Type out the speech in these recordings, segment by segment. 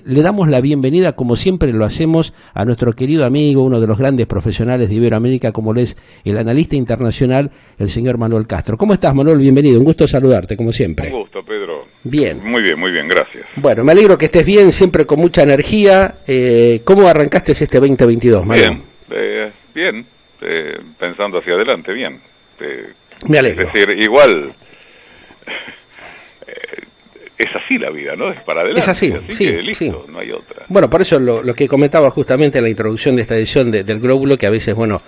Le damos la bienvenida, como siempre lo hacemos, a nuestro querido amigo, uno de los grandes profesionales de Iberoamérica, como lo es el analista internacional, el señor Manuel Castro. ¿Cómo estás, Manuel? Bienvenido, un gusto saludarte, como siempre. Un gusto, Pedro. Bien, muy bien, gracias. Bueno, me alegro que estés bien, siempre con mucha energía. ¿Cómo arrancaste este 2022, Manuel? Bien, pensando hacia adelante, bien. Me alegro. Es decir, igual... es así la vida, ¿no? Es para adelante. Es así, sí, que listo, sí. No hay otra. Bueno, por eso lo que comentaba justamente en la introducción de esta edición del Glóbulo, que a veces, bueno,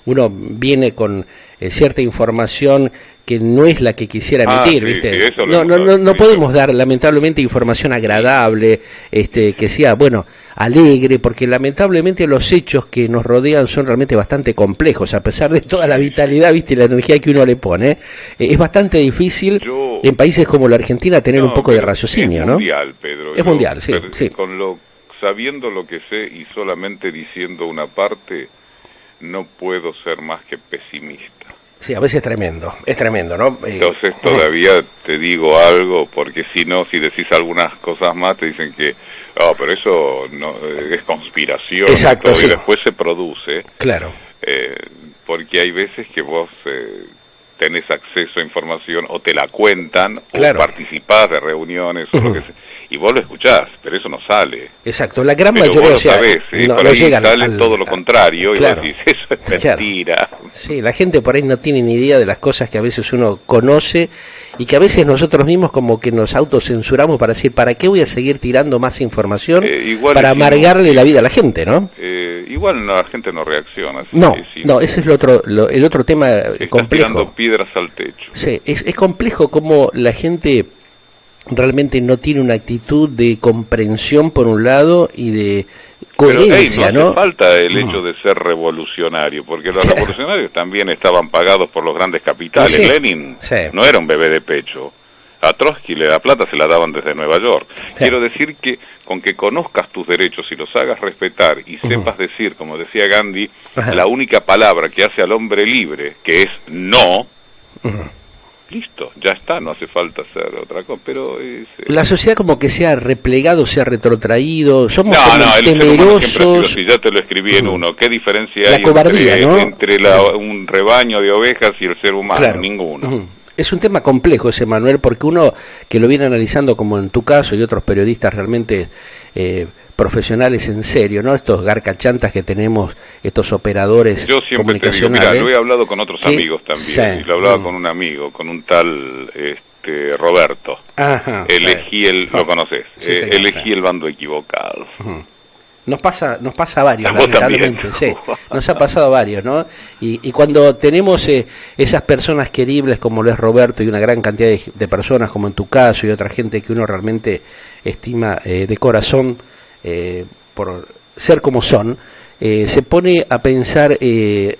uno viene con cierta información que no es la que quisiera emitir, sí, ¿viste? Sí, eso no podemos dar, lamentablemente, información agradable, que sea, bueno, alegre, porque lamentablemente los hechos que nos rodean son realmente bastante complejos, a pesar de toda la vitalidad, ¿viste? Y la energía que uno le pone. Es bastante difícil en países como la Argentina tener un poco de raciocinio, ¿no? Es mundial, Pedro. Es mundial, sí. Sabiendo lo que sé y solamente diciendo una parte, no puedo ser más que pesimista. Sí, a veces es tremendo, ¿no? Entonces todavía te digo algo, porque si decís algunas cosas más, te dicen que, pero eso no es conspiración. Exacto, y sí. después se produce. Claro. Porque hay veces que vos tenés acceso a información, o te la cuentan, claro, o participás de reuniones, o lo que sea, y vos lo escuchás, pero eso no sale. Exacto, la gran pero mayoría, vos lo sabés, por ahí sale todo lo contrario, claro, y vos decís, eso es mentira. Claro. Sí, la gente por ahí no tiene ni idea de las cosas que a veces uno conoce, y que a veces nosotros mismos como que nos autocensuramos para decir, ¿para qué voy a seguir tirando más información para amargarle la vida a la gente, ¿no? Igual la gente no reacciona. No, ese es el otro tema complejo. Tirando piedras al techo. Sí, es complejo como la gente realmente no tiene una actitud de comprensión por un lado y de coherencia, no hace falta el hecho de ser revolucionario, porque los revolucionarios también estaban pagados por los grandes capitales. Sí. Lenin no era un bebé de pecho. A Trotsky la plata se la daban desde Nueva York. Quiero decir que con que conozcas tus derechos y los hagas respetar y sepas decir, como decía Gandhi, la única palabra que hace al hombre libre, que es no, listo, ya está, no hace falta hacer otra cosa, pero... la sociedad como que se ha replegado, se ha retrotraído, somos el temerosos... ser humano siempre ha sido así, ya te lo escribí en uno, ¿qué diferencia hay cobardía, entre un rebaño de ovejas y el ser humano? Claro. Ninguno. Es un tema complejo ese, Manuel, porque uno que lo viene analizando, como en tu caso y otros periodistas realmente profesionales en serio, ¿no? Estos garcachantas que tenemos, estos operadores comunicacionales. Yo siempre te digo, mira, lo he hablado con otros amigos también, y lo hablaba con un amigo, con un tal Roberto. Ajá, lo conoces, elegí el bando equivocado. Nos pasa a varios, lamentablemente, sí, nos ha pasado a varios, ¿no? Y cuando tenemos esas personas queribles como lo es Roberto y una gran cantidad de personas como en tu caso y otra gente que uno realmente estima de corazón por ser como son, se pone a pensar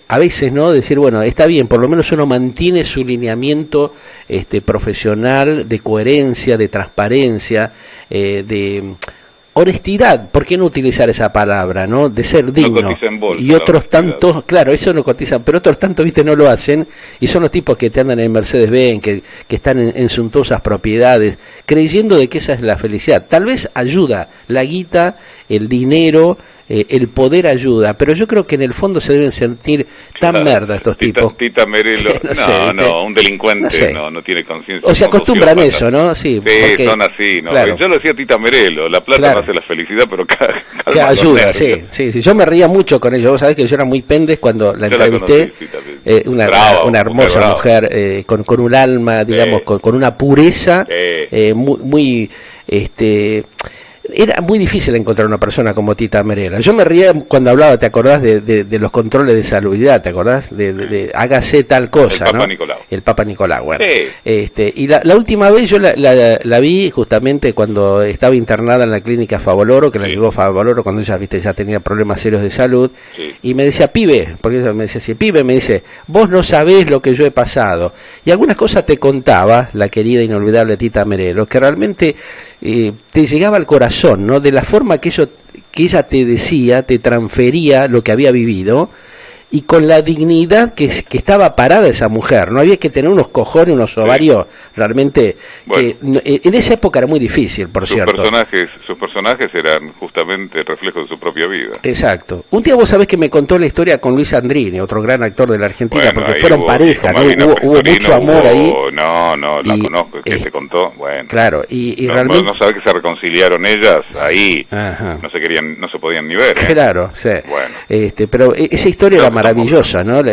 a veces, ¿no? Decir, bueno, está bien, por lo menos uno mantiene su lineamiento profesional, de coherencia, de transparencia, de... honestidad, ¿por qué no utilizar esa palabra, no? De ser digno. No cotiza en bolsa, y otros tantos, claro, eso no cotizan, pero otros tantos, viste, no lo hacen, y son los tipos que te andan en Mercedes-Benz, que están en suntuosas propiedades, creyendo de que esa es la felicidad. Tal vez ayuda la guita, el dinero, el poder ayuda, pero yo creo que en el fondo se deben sentir tan merda estos tipos. Tita Merelo, un delincuente no tiene conciencia. O se acostumbran a eso, ¿no? Sí, porque, son así, ¿no? Claro. Yo lo decía Tita Merelo, la plata no hace la felicidad, pero que ayuda, sí. Yo me reía mucho con ellos, vos sabés que yo era muy pendes cuando la entrevisté, una hermosa mujer con un alma, digamos, con una pureza muy era muy difícil encontrar una persona como Tita Merelo. Yo me reía cuando hablaba, ¿te acordás de los controles de salubridad? ¿Te acordás? De hágase tal cosa, ¿no? El Papa Nicolau, bueno. Y la última vez yo la vi justamente cuando estaba internada en la clínica Favoloro, que la llevó Favoloro cuando ella, viste, ya tenía problemas serios de salud, y me decía, pibe, porque ella me decía así, pibe, me dice, vos no sabés lo que yo he pasado. Y algunas cosas te contaba la querida inolvidable Tita Merelo, que realmente te llegaba al corazón, ¿no? De la forma que ella te decía, te transfería lo que había vivido, y con la dignidad que estaba parada esa mujer. No había que tener unos cojones, unos ovarios realmente... Bueno, en esa época era muy difícil, por cierto. Sus personajes eran justamente el reflejo de su propia vida. Exacto. Un día vos sabés que me contó la historia con Luis Andrini, otro gran actor de la Argentina, bueno, porque fueron pareja, ¿no? Hubo mucho amor ahí. No, la conozco, que te contó. Bueno, claro, y realmente... No sabés que se reconciliaron ellas ahí. Ajá. No se podían ni ver. Claro, sí. Bueno. Pero esa historia era maravillosa, ¿no?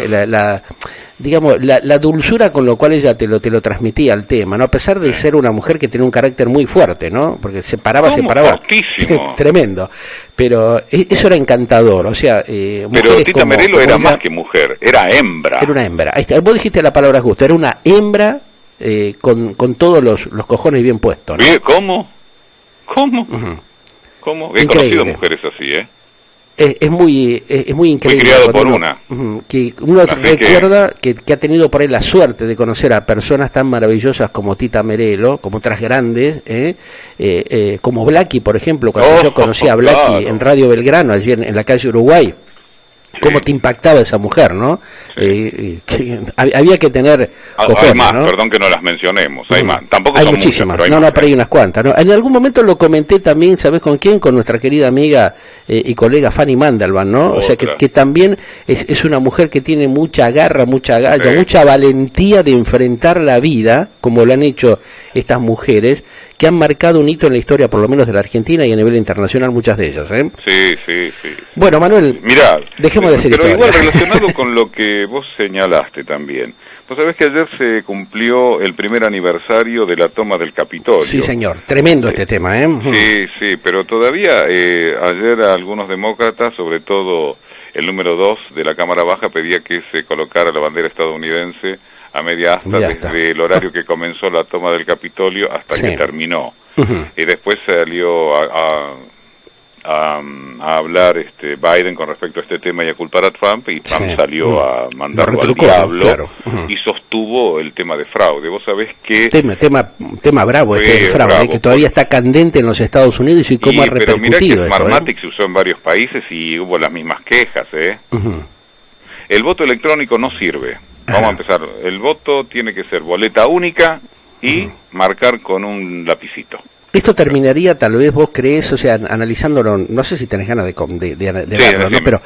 Digamos, la dulzura con lo cual ella te lo transmitía al tema, ¿no? A pesar de ser una mujer que tenía un carácter muy fuerte, ¿no? Porque se paraba. Fortísimo. Tremendo. Pero eso era encantador, o sea... pero Tita Merello era más que mujer, era hembra. Era una hembra. Ahí está. Vos dijiste la palabra justa, era una hembra con todos los cojones bien puestos, ¿no? ¿Cómo? ¿Cómo? He conocido mujeres así, ¿eh? Es muy increíble. Fui criado por una. Que uno recuerda que ha tenido por ahí la suerte de conocer a personas tan maravillosas como Tita Merello, como otras grandes, como Blackie, por ejemplo, cuando yo conocí a Blackie en Radio Belgrano, allí en la calle Uruguay. Cómo te impactaba esa mujer, ¿no? Sí. Había que tener cojones, hay más, ¿no? Perdón que no las mencionemos, hay más. Tampoco hay son muchísimas, muchas, pero pero hay unas cuantas, ¿no? En algún momento lo comenté también, ¿sabés con quién? Con nuestra querida amiga y colega Fanny Mandelbaum, ¿no? O sea, que también es una mujer que tiene mucha garra, mucha gallo, mucha valentía de enfrentar la vida, como lo han hecho estas mujeres, que han marcado un hito en la historia, por lo menos de la Argentina y a nivel internacional, muchas de ellas, ¿eh? Sí. Bueno, Manuel, mirá, dejemos de hacer pero historia. Igual relacionado con lo que vos señalaste también. Vos sabés que ayer se cumplió el primer aniversario de la toma del Capitolio. Sí, señor. Tremendo este tema, ¿eh? Sí, pero todavía ayer algunos demócratas, sobre todo el número 2 de la Cámara Baja, pedía que se colocara la bandera estadounidense a media asta desde el horario que comenzó la toma del Capitolio hasta que terminó. Y después salió a hablar Biden con respecto a este tema y a culpar a Trump, y Trump salió a mandarlo al diablo, claro. Y sostuvo el tema de fraude. Vos sabés que... Tema bravo este de fraude, que todavía está candente en los Estados Unidos y cómo ha repercutido. Pero mirá que Smartmatic se usó en varios países y hubo las mismas quejas, El voto electrónico no sirve. Vamos a empezar. El voto tiene que ser boleta única y marcar con un lapicito. Esto terminaría, tal vez vos crees, o sea, analizándolo, no sé si tenés ganas de verlo, ¿no? Pero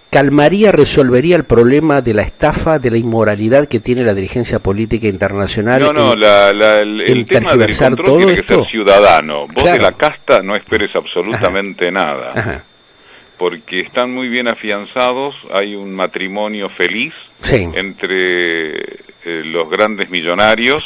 calmaría, resolvería el problema de la estafa, de la inmoralidad que tiene la dirigencia política internacional. El tema del control tiene que ser ciudadano. Vos de la casta no esperes absolutamente nada. Porque están muy bien afianzados, hay un matrimonio feliz entre los grandes millonarios,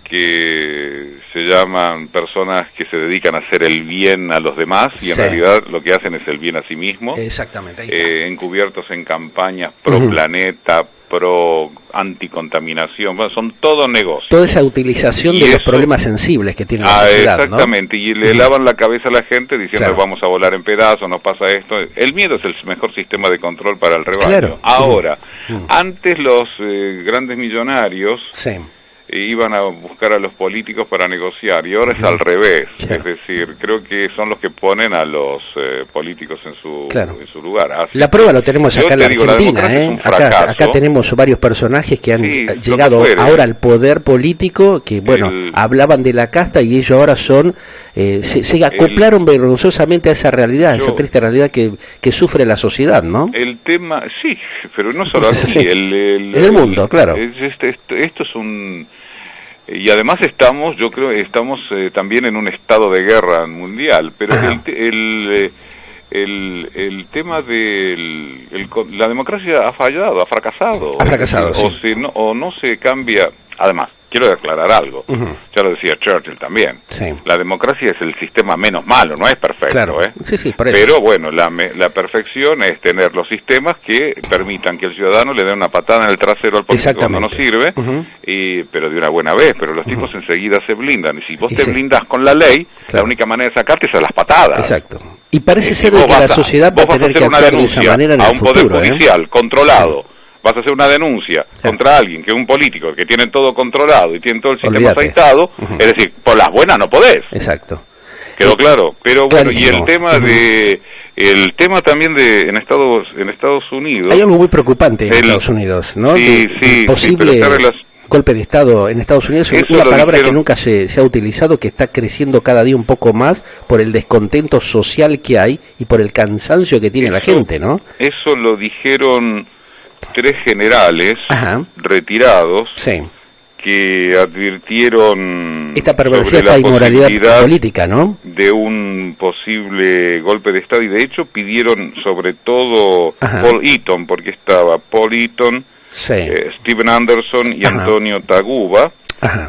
que se llaman personas que se dedican a hacer el bien a los demás y en realidad lo que hacen es el bien a sí mismos. Exactamente. Encubiertos en campañas pro planeta, pro anticontaminación, bueno, son todo negocios. Toda esa utilización de los problemas sensibles que tiene la sociedad, exactamente, ¿no? Y le lavan la cabeza a la gente diciendo vamos a volar en pedazos, nos pasa esto. El miedo es el mejor sistema de control para el rebaño. Ahora, antes los grandes millonarios iban a buscar a los políticos para negociar, y ahora es al revés. Es decir, creo que son los que ponen a los políticos en su lugar. Así la prueba lo tenemos acá en la Argentina, acá tenemos varios personajes que han llegado ahora al poder político, que hablaban de la casta y ellos ahora son se acoplaron vergonzosamente a esa realidad, esa triste realidad que sufre la sociedad, ¿no? El tema, sí, pero no solo así, en el mundo, claro. Esto es un... Y además yo creo estamos también en un estado de guerra mundial, pero el tema de la democracia ha fallado, ha fracasado. O no se cambia. Además, quiero aclarar algo, ya lo decía Churchill también, la democracia es el sistema menos malo, no es perfecto, pero bueno, la perfección es tener los sistemas que permitan que el ciudadano le dé una patada en el trasero al político cuando no sirve, pero de una buena vez, pero los tipos enseguida se blindan, y si vos te blindás con la ley, la única manera de sacarte es a las patadas. Exacto. Y parece ser que la sociedad va a tener que actuar de esa manera en el futuro. A un poder judicial controlado. Vas a hacer una denuncia contra alguien, que es un político, que tiene todo controlado y tiene todo el sistema aceitado, es decir, por las buenas no podés. Exacto. Quedó claro, pero bueno, clarísimo. Y el tema también en Estados Unidos. Hay algo muy preocupante en Estados Unidos, ¿no? Sí, posible golpe de Estado en Estados Unidos, es una palabra que nunca se ha utilizado, que está creciendo cada día un poco más por el descontento social que hay y por el cansancio que tiene la gente, ¿no? Eso lo dijeron 3 generales retirados. Sí. Que advirtieron esta perversidad, esta inmoralidad política, ¿no? De un posible golpe de Estado, y de hecho pidieron sobre todo Paul Eaton, porque estaba Paul Eaton, Steven Anderson y Antonio Taguba,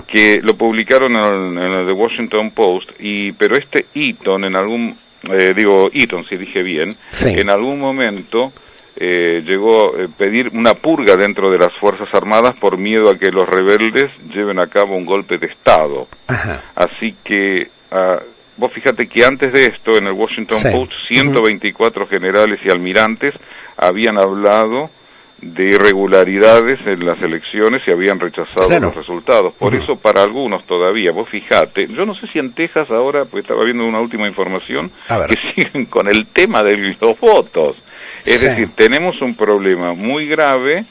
que lo publicaron en el The Washington Post, pero este Eaton Eaton, si dije bien, en algún momento llegó a pedir una purga dentro de las Fuerzas Armadas por miedo a que los rebeldes lleven a cabo un golpe de Estado. Así que vos fíjate que antes de esto, en el Washington Post, 124 generales y almirantes habían hablado de irregularidades en las elecciones y habían rechazado los resultados. Por eso para algunos todavía, vos fijate, yo no sé si en Texas ahora, pues estaba viendo una última información, que siguen con el tema de los votos. Es decir, tenemos un problema muy grave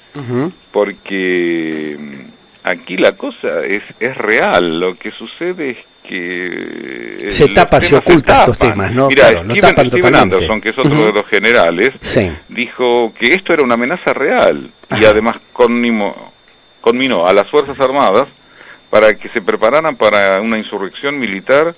porque aquí la cosa es real. Lo que sucede es que se tapa, se ocultan estos temas, ¿no? Mira, Steven Anderson, que es otro de los generales, dijo que esto era una amenaza real y además conminó a las Fuerzas Armadas para que se prepararan para una insurrección militar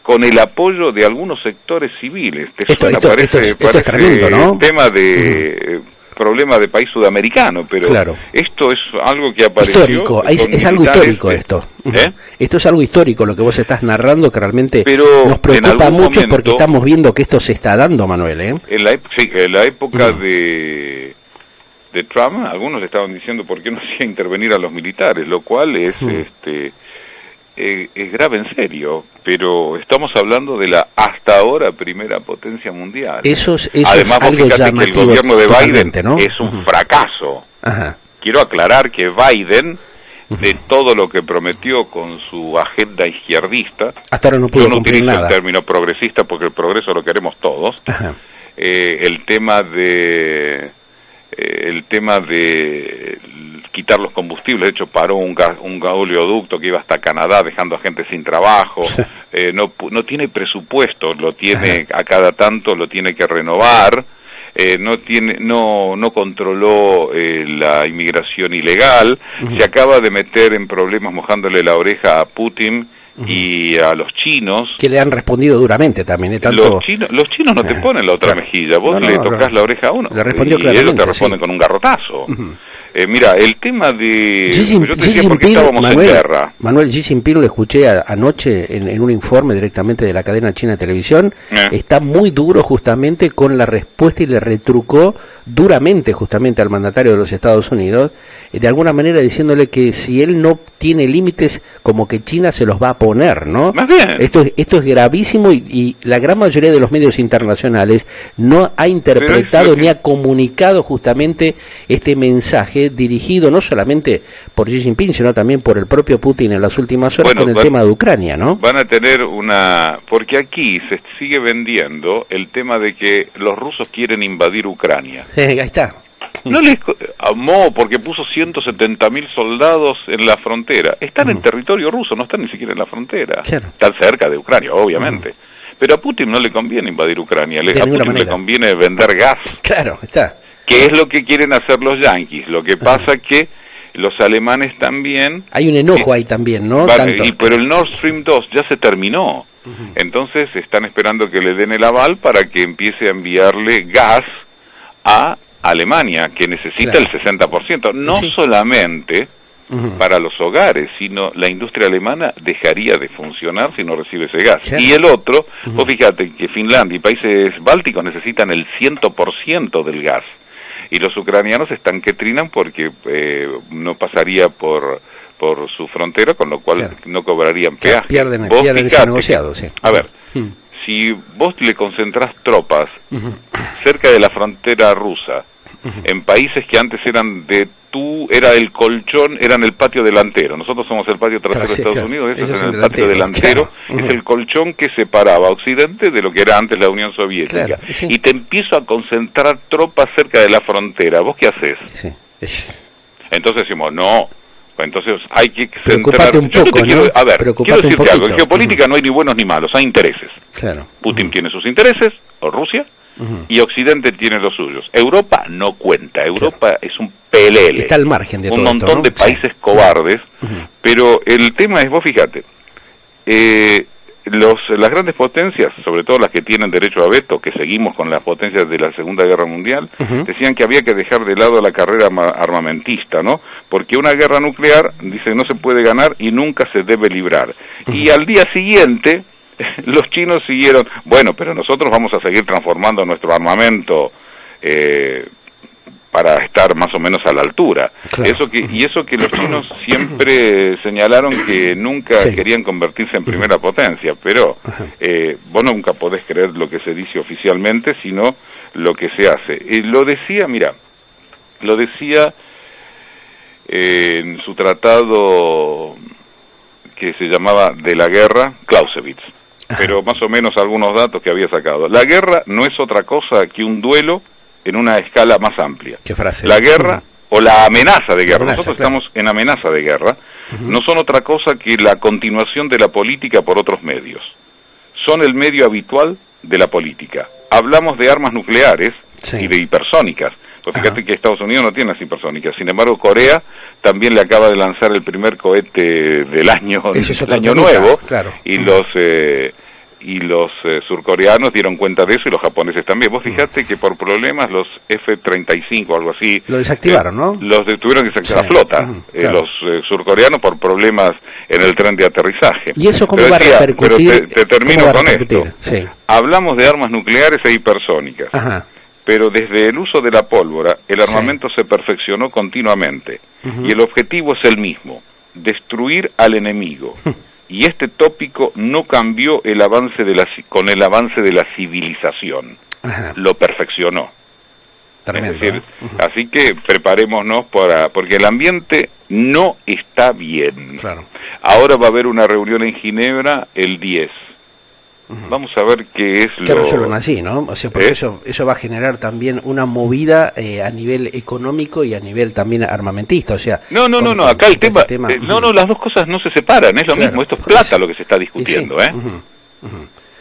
con el apoyo de algunos sectores civiles. Parece es tremendo, ¿no? Tema de problema de país sudamericano, pero esto es algo que apareció histórico, es algo histórico esto. Esto es algo histórico lo que vos estás narrando, que realmente nos preocupa mucho porque estamos viendo que esto se está dando, Manuel, En la época de Trump, algunos le estaban diciendo por qué no hacía intervenir a los militares, lo cual es grave en serio, pero estamos hablando de la hasta ahora primera potencia mundial. Además, vos fíjate que el gobierno de Biden es un fracaso. Quiero aclarar que Biden, de todo lo que prometió con su agenda izquierdista, hasta ahora no pudo cumplir nada. Yo no utilizo el término progresista porque el progreso lo queremos todos. El tema de quitar los combustibles, de hecho paró un oleoducto que iba hasta Canadá dejando a gente sin trabajo, no tiene presupuesto, lo tiene a cada tanto, lo tiene que renovar, no controló la inmigración ilegal, se acaba de meter en problemas mojándole la oreja a Putin y a los chinos, que le han respondido duramente también. Los chinos no te ponen la otra mejilla, vos le tocas la oreja a uno y ellos te responden con un garrotazo. Mira, el tema de... yo te decía por qué estábamos en guerra. Manuel, Xi Jinping lo escuché anoche en un informe directamente de la cadena china de televisión, está muy duro justamente con la respuesta y le retrucó duramente justamente al mandatario de los Estados Unidos, de alguna manera diciéndole que si él no tiene límites, como que China se los va a poner, ¿no? Más bien. Esto es gravísimo y la gran mayoría de los medios internacionales no ha interpretado ni ha comunicado justamente este mensaje dirigido no solamente por Xi Jinping, sino también por el propio Putin en las últimas horas con el tema de Ucrania, ¿no? Van a tener porque aquí se sigue vendiendo el tema de que los rusos quieren invadir Ucrania. Ahí está. No les amó porque puso 170.000 soldados en la frontera. Están en territorio ruso, no están ni siquiera en la frontera. Están cerca de Ucrania, obviamente. Pero a Putin no le conviene invadir Ucrania, a Putin le conviene vender gas. Claro, está. Que es lo que quieren hacer los yanquis. Lo que pasa que los alemanes también... Hay un enojo ahí también, ¿no? Pero el Nord Stream 2 ya se terminó. Entonces están esperando que le den el aval para que empiece a enviarle gas a Alemania, que necesita el 60%. No solamente para los hogares, sino la industria alemana dejaría de funcionar si no recibe ese gas. Y el otro, vos fíjate que Finlandia y países bálticos necesitan el 100% del gas. Y los ucranianos están que trinan porque no pasaría por su frontera, con lo cual no cobrarían peaje. Pierden ese negociado, A ver, si vos le concentrás tropas cerca de la frontera rusa, en países que antes eran de era el colchón, era en el patio delantero. Nosotros somos el patio trasero de Estados Unidos, eso es en el patio delantero. Claro. Es el colchón que separaba a Occidente de lo que era antes la Unión Soviética. Claro, sí. Y te empiezo a concentrar tropas cerca de la frontera. ¿Vos qué haces? Sí. Entonces decimos, no. Entonces hay que centrar... un poco, quiero decirte algo. En geopolítica no hay ni buenos ni malos, hay intereses. Claro. Putin tiene sus intereses, o Rusia, y Occidente tiene los suyos. Europa no cuenta, Europa es un pelele. Está al margen de todo un montón esto, ¿no? de países cobardes, pero el tema es, vos fíjate, las grandes potencias, sobre todo las que tienen derecho a veto, que seguimos con las potencias de la Segunda Guerra Mundial, decían que había que dejar de lado la carrera armamentista, ¿no? Porque una guerra nuclear, dice, no se puede ganar y nunca se debe librar. Y al día siguiente, los chinos siguieron, bueno, pero nosotros vamos a seguir transformando nuestro armamento para estar más o menos a la altura. Claro. Eso que los chinos siempre señalaron que nunca querían convertirse en primera potencia, pero vos nunca podés creer lo que se dice oficialmente, sino lo que se hace. Lo decía en su tratado que se llamaba De la Guerra, Clausewitz, pero más o menos algunos datos que había sacado. La guerra no es otra cosa que un duelo en una escala más amplia. ¿Qué frase? La guerra o la amenaza de guerra, nosotros estamos en amenaza de guerra, no son otra cosa que la continuación de la política por otros medios. Son el medio habitual de la política. Hablamos de armas nucleares y de hipersónicas. Pues fíjate que Estados Unidos no tiene las hipersónicas. Sin embargo, Corea también le acaba de lanzar el primer cohete del año nuevo, claro. Y los surcoreanos dieron cuenta de eso y los japoneses también. Vos fijate que por problemas los F-35 o algo así... Lo desactivaron, ¿no? Los tuvieron que desactivar la flota. Claro. Los surcoreanos por problemas en el tren de aterrizaje. ¿Y eso cómo va a repercutir? Pero te termino con esto. Sí. Hablamos de armas nucleares e hipersónicas. Pero desde el uso de la pólvora, el armamento se perfeccionó continuamente. Y el objetivo es el mismo, destruir al enemigo. Y este tópico no cambió con el avance de la civilización. Lo perfeccionó. Tremendo, es decir, así que preparémonos porque el ambiente no está bien. Claro. Ahora va a haber una reunión en Ginebra el 10. Vamos a ver qué es que resuelvan así, ¿no? O sea, porque eso va a generar también una movida a nivel económico y a nivel también armamentista, o sea... No, acá el tema... las dos cosas no se separan, es lo mismo, esto es plata lo que se está discutiendo,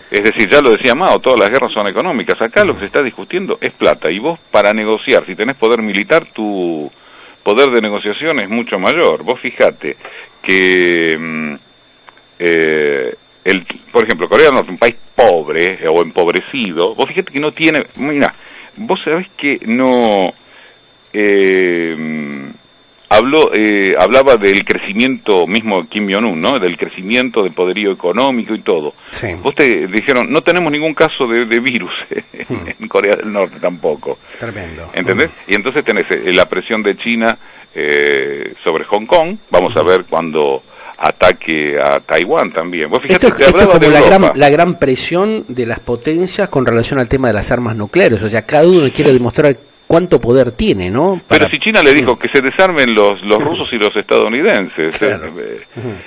Es decir, ya lo decía Mao, todas las guerras son económicas, acá lo que se está discutiendo es plata, y vos para negociar, si tenés poder militar, tu poder de negociación es mucho mayor. Vos fijate que... por ejemplo, Corea del Norte, un país pobre o empobrecido, vos fíjate que no tiene... Mira, vos sabés que no... hablaba del crecimiento mismo Kim Jong-un, ¿no? Del crecimiento del poderío económico y todo. Sí. Vos te dijeron, no tenemos ningún caso de virus en Corea del Norte tampoco. Tremendo. ¿Entendés? Y entonces tenés la presión de China sobre Hong Kong, vamos a ver cuando... ataque a Taiwán también. Vos fíjate, esto es como la gran presión de las potencias con relación al tema de las armas nucleares, o sea, cada uno quiere demostrar cuánto poder tiene, ¿no? Pero si China le dijo que se desarmen los rusos y los estadounidenses, claro.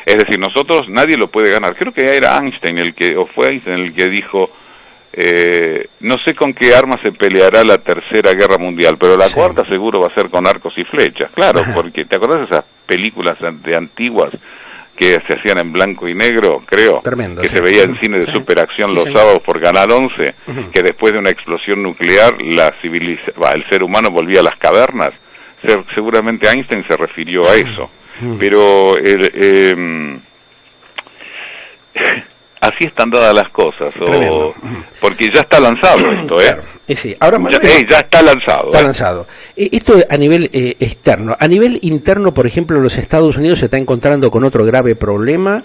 Es decir, nosotros nadie lo puede ganar. Creo que era Einstein el que dijo, no sé con qué arma se peleará la tercera guerra mundial, pero la cuarta seguro va a ser con arcos y flechas. Claro, porque ¿te acordás de esas películas de antiguas que se hacían en blanco y negro, creo? Tremendo, que se veía en cine de superacción los sábados por Canal 11, que después de una explosión nuclear el ser humano volvía a las cavernas. Seguramente Einstein se refirió a eso. Pero así están dadas las cosas, porque ya está lanzado esto, Claro. Sí. Ahora, ya está lanzado. Está lanzado. Esto a nivel externo. A nivel interno, por ejemplo, los Estados Unidos se está encontrando con otro grave problema,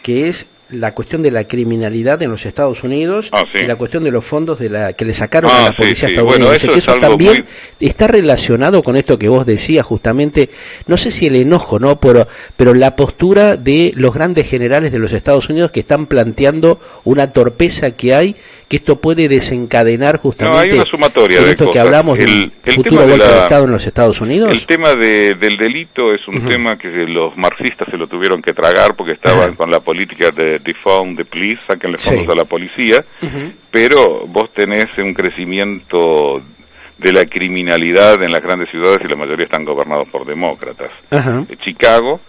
que es la cuestión de la criminalidad en los Estados Unidos sí. y la cuestión de los fondos que le sacaron a la policía sí. estadounidense, Bueno, que eso también está relacionado con esto que vos decías justamente, no sé si el enojo, ¿no? Pero la postura de los grandes generales de los Estados Unidos que están planteando una torpeza que hay, que esto puede desencadenar justamente hay una sumatoria de esto cosas. que hablamos del futuro golpe de Estado en los Estados Unidos. El tema del delito es un tema que los marxistas se lo tuvieron que tragar porque estaban con la política de defund the police, sáquenle fondos a la policía, pero vos tenés un crecimiento de la criminalidad en las grandes ciudades y la mayoría están gobernados por demócratas. Chicago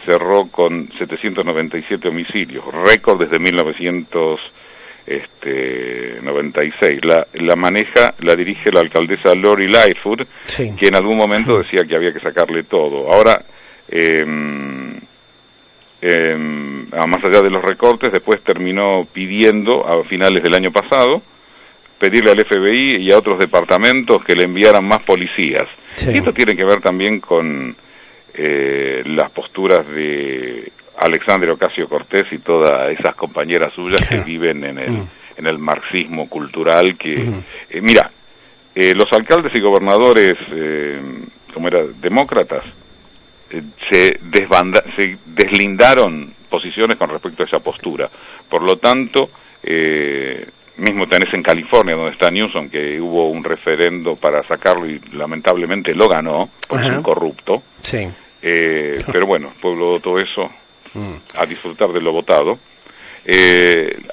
cerró con 797 homicidios, récord desde 1996. La dirige la alcaldesa Lori Lightfoot, que en algún momento decía que había que sacarle todo. Ahora, más allá de los recortes, después terminó pidiendo a finales del año pasado pedirle al FBI y a otros departamentos que le enviaran más policías. Y esto tiene que ver también con las posturas de Alexandria Ocasio-Cortez y todas esas compañeras suyas que viven en el marxismo cultural que... mira, los alcaldes y gobernadores, demócratas, se deslindaron posiciones con respecto a esa postura. Por lo tanto, mismo tenés en California, donde está Newsom, que hubo un referendo para sacarlo y lamentablemente lo ganó, porque es un corrupto. Pero bueno, el pueblo votó eso, a disfrutar de lo votado.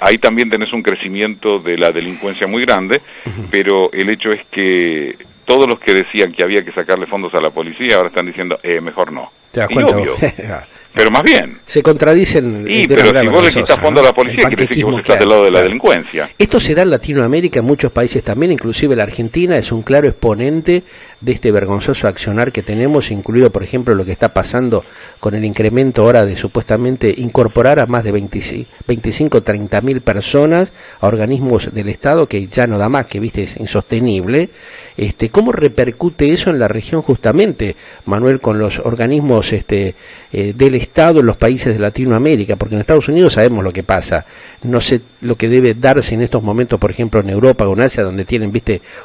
Ahí también tenés un crecimiento de la delincuencia muy grande, pero el hecho es que todos los que decían que había que sacarle fondos a la policía ahora están diciendo, mejor no. ¿Te das cuenta? Obvio. Pero más bien. Se contradicen. Pero si vos le quitas fondo a la policía, quiere decir que vos estás del lado de la delincuencia. Esto se da en Latinoamérica, en muchos países también, inclusive la Argentina es un claro exponente de este vergonzoso accionar que tenemos, incluido, por ejemplo, lo que está pasando con el incremento ahora de supuestamente incorporar a más de 25, 30 mil personas a organismos del Estado, que ya no da más, que viste es insostenible. ¿Cómo repercute eso en la región justamente, Manuel, con los organismos del Estado en los países de Latinoamérica? Porque en Estados Unidos sabemos lo que pasa, no sé lo que debe darse en estos momentos, por ejemplo, en Europa o en Asia, donde tienen,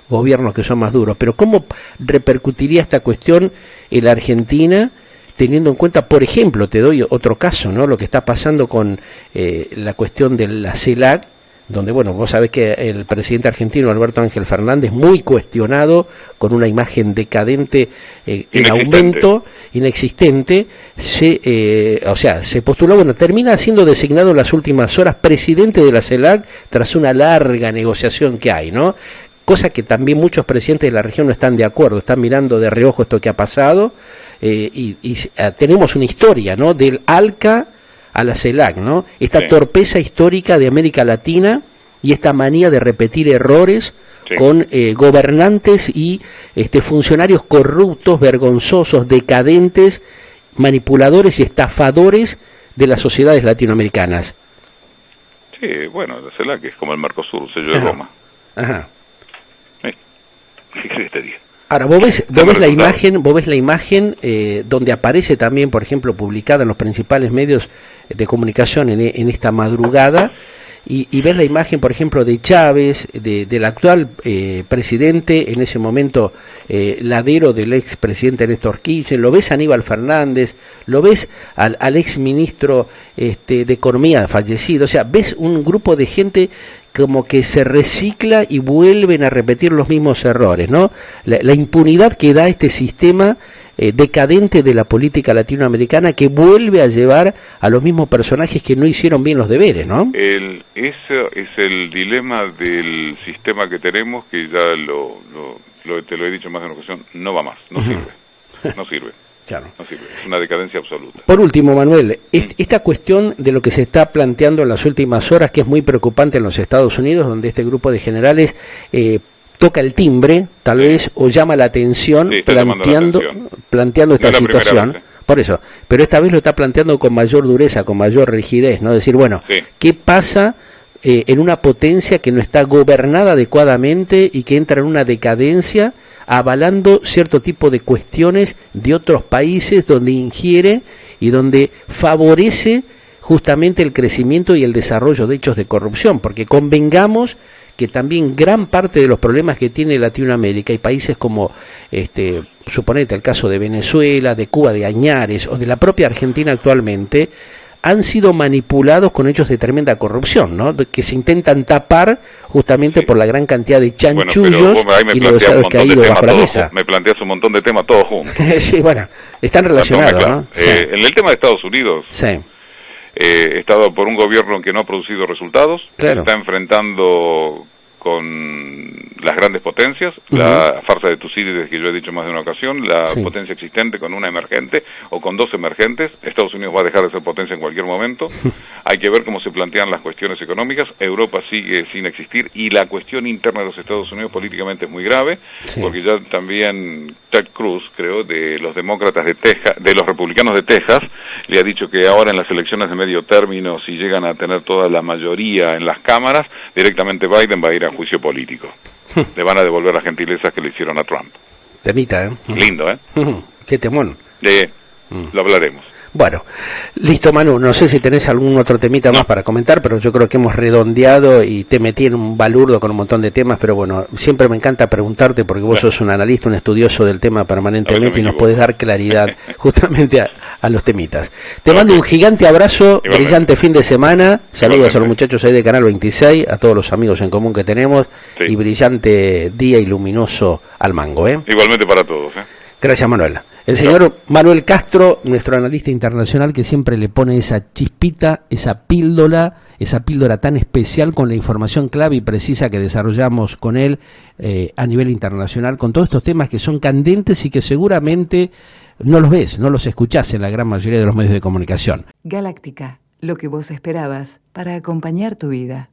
gobiernos que son más duros, pero ¿cómo repercutiría esta cuestión en la Argentina, teniendo en cuenta, por ejemplo, te doy otro caso, ¿no? Lo que está pasando con la cuestión de la CELAC, donde, bueno, vos sabés que el presidente argentino Alberto Ángel Fernández, muy cuestionado, con una imagen decadente, en aumento, inexistente, se postuló, bueno, termina siendo designado en las últimas horas presidente de la CELAC tras una larga negociación que hay, ¿no? Cosa que también muchos presidentes de la región no están de acuerdo, están mirando de reojo esto que ha pasado, y tenemos una historia, ¿no? Del ALCA a la CELAC, ¿no? Esta torpeza histórica de América Latina y esta manía de repetir errores con gobernantes y funcionarios corruptos, vergonzosos, decadentes, manipuladores y estafadores de las sociedades latinoamericanas. Sí, bueno, la CELAC es como el Mercosur, sello de Roma. ¿Qué crees que te diga? Ahora, vos ves la imagen donde aparece también, por ejemplo, publicada en los principales medios de comunicación en esta madrugada, y ves la imagen, por ejemplo, de Chávez, del actual presidente, en ese momento ladero del ex presidente Néstor Kirchner, lo ves a Aníbal Fernández, lo ves al ex ministro de Economía fallecido, o sea, ves un grupo de gente como que se recicla y vuelven a repetir los mismos errores, ¿no? La impunidad que da este sistema decadente de la política latinoamericana, que vuelve a llevar a los mismos personajes que no hicieron bien los deberes, ¿no? Ese es el dilema del sistema que tenemos, que ya te lo he dicho más de una ocasión, no va más, no sirve, no sirve. Claro. No sirve, es una decadencia absoluta. Por último, Manuel, esta cuestión de lo que se está planteando en las últimas horas, que es muy preocupante en los Estados Unidos, donde este grupo de generales toca el timbre, tal vez, o llama la atención, planteando esta situación. Por eso, pero esta vez lo está planteando con mayor dureza, con mayor rigidez, ¿no? Decir, bueno, ¿qué pasa en una potencia que no está gobernada adecuadamente y que entra en una decadencia, avalando cierto tipo de cuestiones de otros países donde ingiere y donde favorece justamente el crecimiento y el desarrollo de hechos de corrupción, porque convengamos que también gran parte de los problemas que tiene Latinoamérica y países como, suponete el caso de Venezuela, de Cuba, de Añares o de la propia Argentina actualmente, han sido manipulados con hechos de tremenda corrupción, ¿no? Que se intentan tapar justamente por la gran cantidad de chanchullos y negociados que ha ido bajo la mesa. Me planteas un montón de temas todos juntos. Sí, bueno, están relacionados, ¿no? En el tema de Estados Unidos, estado por un gobierno que no ha producido resultados, está enfrentando con las grandes potencias, la farsa de Tucídides que yo he dicho más de una ocasión, la potencia existente con una emergente o con dos emergentes. Estados Unidos va a dejar de ser potencia en cualquier momento. Hay que ver cómo se plantean las cuestiones económicas. Europa sigue sin existir y la cuestión interna de los Estados Unidos políticamente es muy grave, porque ya también Ted Cruz, creo, de los demócratas de Texas, de los republicanos de Texas, le ha dicho que ahora en las elecciones de medio término, si llegan a tener toda la mayoría en las cámaras, directamente Biden va a ir a juicio político. Le van a devolver las gentilezas que le hicieron a Trump. Temita, ¿eh? Lindo, ¿eh? Qué temón. Lo hablaremos. Bueno, listo, Manu, no sé si tenés algún otro temita más para comentar, pero yo creo que hemos redondeado y te metí en un balurdo con un montón de temas, pero bueno, siempre me encanta preguntarte porque vos sos un analista, un estudioso del tema permanentemente y nos podés dar claridad justamente a los temitas. Te mando un gigante abrazo, brillante fin de semana, saludos a los muchachos ahí de Canal 26, a todos los amigos en común que tenemos y brillante día y luminoso al mango, ¿eh? Igualmente para todos, ¿eh? Gracias, Manuela. El señor Manuel Castro, nuestro analista internacional que siempre le pone esa chispita, esa píldora tan especial con la información clave y precisa que desarrollamos con él a nivel internacional, con todos estos temas que son candentes y que seguramente no los ves, no los escuchás en la gran mayoría de los medios de comunicación. Galáctica, lo que vos esperabas para acompañar tu vida.